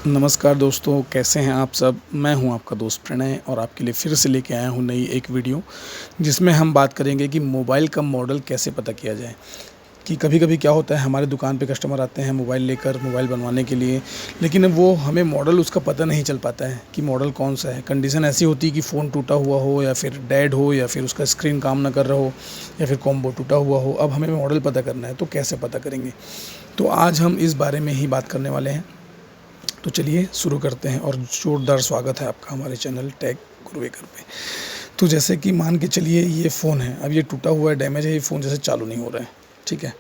नमस्कार दोस्तों, कैसे हैं आप सब? मैं हूं आपका दोस्त प्रणय और आपके लिए फिर से लेके आया हूं नई एक वीडियो, जिसमें हम बात करेंगे कि मोबाइल का मॉडल कैसे पता किया जाए। कि कभी-कभी क्या होता है, हमारे दुकान पे कस्टमर आते हैं मोबाइल लेकर, मोबाइल बनवाने के लिए, लेकिन वो हमें मॉडल उसका पता नहीं चल पाता है कि मॉडल कौन-सा है। कंडीशन ऐसी होती है कि फ़ोन टूटा हुआ हो या फिर डेड हो या फिर उसका स्क्रीन काम ना कर रहा हो या फिर कॉम्बो टूटा हुआ हो। अब हमें मॉडल पता करना है, तो कैसे पता करेंगे? तो आज हम इस बारे में ही बात करने वाले हैं। तो चलिए शुरू करते हैं और ज़ोरदार स्वागत है आपका हमारे चैनल टेक गुरुवेकर पे। तो जैसे कि मान के चलिए ये फ़ोन है, अब ये टूटा हुआ है, डैमेज है, ये फ़ोन जैसे चालू नहीं हो रहा है, ठीक है।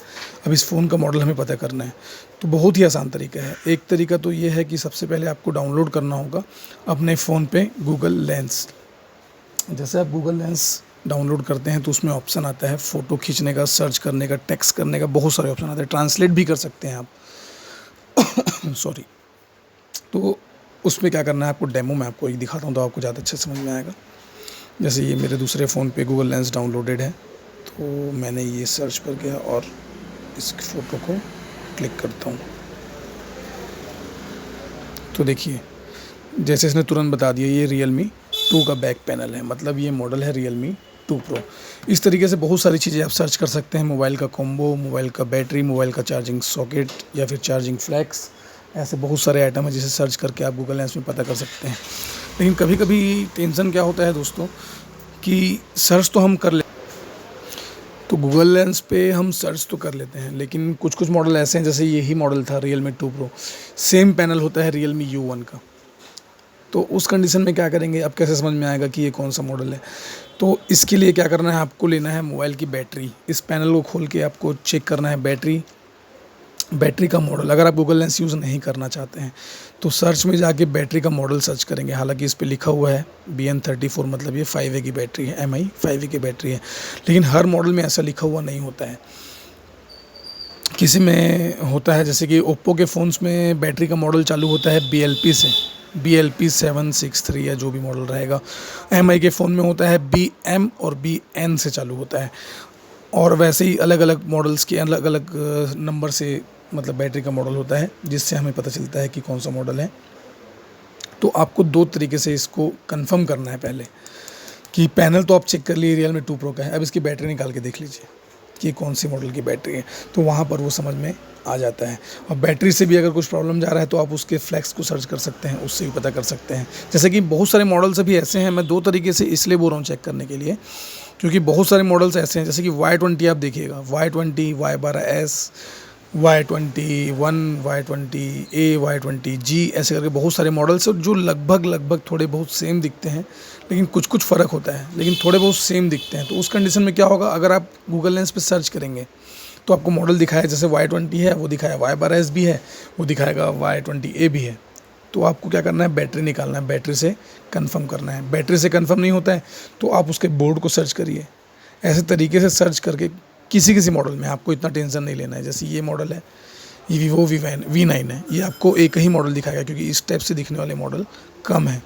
अब इस फ़ोन का मॉडल हमें पता करना है, तो बहुत ही आसान तरीका है। एक तरीका तो ये है कि सबसे पहले आपको डाउनलोड करना होगा अपने फ़ोन पे गूगल लेंस। जैसे आप गूगल लेंस डाउनलोड करते हैं तो उसमें ऑप्शन आता है फ़ोटो खींचने का, सर्च करने का, टेक्स्ट करने का, बहुत सारे ऑप्शन आते हैं, ट्रांसलेट भी कर सकते हैं आप। सॉरी। तो उसमें क्या करना है, आपको डेमो मैं आपको एक दिखाता हूँ तो आपको ज़्यादा अच्छे समझ में आएगा। जैसे ये मेरे दूसरे फ़ोन पे गूगल लेंस डाउनलोडेड है, तो मैंने ये सर्च पर गया और इस फ़ोटो को क्लिक करता हूँ। तो देखिए, जैसे इसने तुरंत बता दिया ये Realme 2 का बैक पैनल है, मतलब ये मॉडल है Realme 2 Pro। इस तरीके से बहुत सारी चीज़ें आप सर्च कर सकते हैं, मोबाइल का कॉम्बो, मोबाइल का बैटरी, मोबाइल का चार्जिंग सॉकेट या फिर चार्जिंग फ्लैक्स। ऐसे बहुत सारे आइटम हैं जिसे सर्च करके आप गूगल लेंस में पता कर सकते हैं। लेकिन कभी-कभी टेंशन क्या होता है दोस्तों, कि सर्च तो हम कर ले तो गूगल लेंस पे हम सर्च तो कर लेते हैं, लेकिन कुछ-कुछ मॉडल ऐसे हैं, जैसे यही मॉडल था Realme 2 Pro, सेम पैनल होता है Realme U1 का। तो उस कंडीशन में क्या करेंगे, अब कैसे समझ में आएगा कि ये कौन-सा मॉडल है? तो इसके लिए क्या करना है, आपको लेना है मोबाइल की बैटरी। इस पैनल को खोल के आपको चेक करना है बैटरी, बैटरी का मॉडल। अगर आप गूगल लेंस यूज़ नहीं करना चाहते हैं, तो सर्च में जाके बैटरी का मॉडल सर्च करेंगे। हालाँकि इस पे लिखा हुआ है BN34, मतलब ये 5A की बैटरी है, MI 5A की बैटरी है। लेकिन हर मॉडल में ऐसा लिखा हुआ नहीं होता है। किसी में होता है, जैसे कि ओप्पो के फ़ोन्स में बैटरी का मॉडल चालू होता है BLP से, BLP 763 या जो भी मॉडल रहेगा। MI के फ़ोन में होता है BM और BN से चालू होता है। और वैसे ही अलग-अलग मॉडल्स के अलग-अलग नंबर से मतलब बैटरी का मॉडल होता है, जिससे हमें पता चलता है कि कौन-सा मॉडल है। तो आपको 2 तरीके से इसको कन्फर्म करना है पहले, कि पैनल तो आप चेक कर लिए Realme 2 Pro का है, अब इसकी बैटरी निकाल के देख लीजिए कि कौन सी मॉडल की बैटरी है, तो वहाँ पर वो समझ में आ जाता है। और बैटरी से भी अगर कुछ प्रॉब्लम जा रहा है तो आप उसके फ्लैक्स को सर्च कर सकते हैं, उससे भी पता कर सकते हैं। जैसे कि बहुत सारे मॉडल्स अभी ऐसे हैं, मैं 2 तरीके से इसलिए बोल रहा हूँ चेक करने के लिए, क्योंकि बहुत सारे मॉडल्स ऐसे हैं, जैसे कि Y20 आप देखिएगा, Y20, Y12s, Y21, Y20A, Y20G, ऐसे करके बहुत सारे मॉडल्स हैं जो लगभग थोड़े बहुत सेम दिखते हैं, लेकिन कुछ-कुछ फ़र्क होता है, लेकिन थोड़े बहुत सेम दिखते हैं। तो उस कंडीशन में क्या होगा, अगर आप गूगल लेंस पे सर्च करेंगे, तो आपको मॉडल दिखाया, जैसे Y20 है, वो दिखाया Y12s भी है, वो दिखाएगा Y20A भी है। तो आपको क्या करना है, बैटरी निकालना है, बैटरी से कन्फर्म करना है। बैटरी से कन्फर्म नहीं होता है, तो आप उसके बोर्ड को सर्च करिए। ऐसे तरीके से सर्च करके किसी-किसी मॉडल में आपको इतना टेंशन नहीं लेना है। जैसे ये मॉडल है, ये Vivo V9 है, ये आपको एक ही मॉडल दिखाएगा, क्योंकि इस टाइप से दिखने वाले मॉडल कम हैं।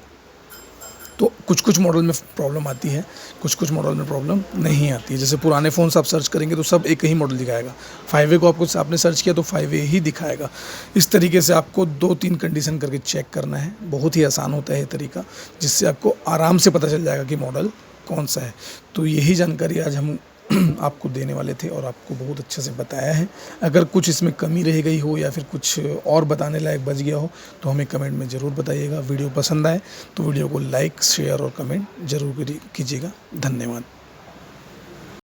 तो कुछ-कुछ मॉडल में प्रॉब्लम आती है, कुछ-कुछ मॉडल में प्रॉब्लम नहीं आती है। जैसे पुराने फ़ोन्स आप सर्च करेंगे तो सब एक ही मॉडल दिखाएगा। 5A को आपने सर्च किया तो 5A ही दिखाएगा। इस तरीके से आपको 2-3 कंडीशन करके चेक करना है। बहुत ही आसान होता है ये तरीका, जिससे आपको आराम से पता चल जाएगा कि मॉडल कौन-सा है। तो यही जानकारी आज हम आपको देने वाले थे और आपको बहुत अच्छे से बताया है। अगर कुछ इसमें कमी रह गई हो या फिर कुछ और बताने लायक बच गया हो, तो हमें कमेंट में ज़रूर बताइएगा। वीडियो पसंद आए तो वीडियो को लाइक, शेयर और कमेंट ज़रूर कीजिएगा। धन्यवाद।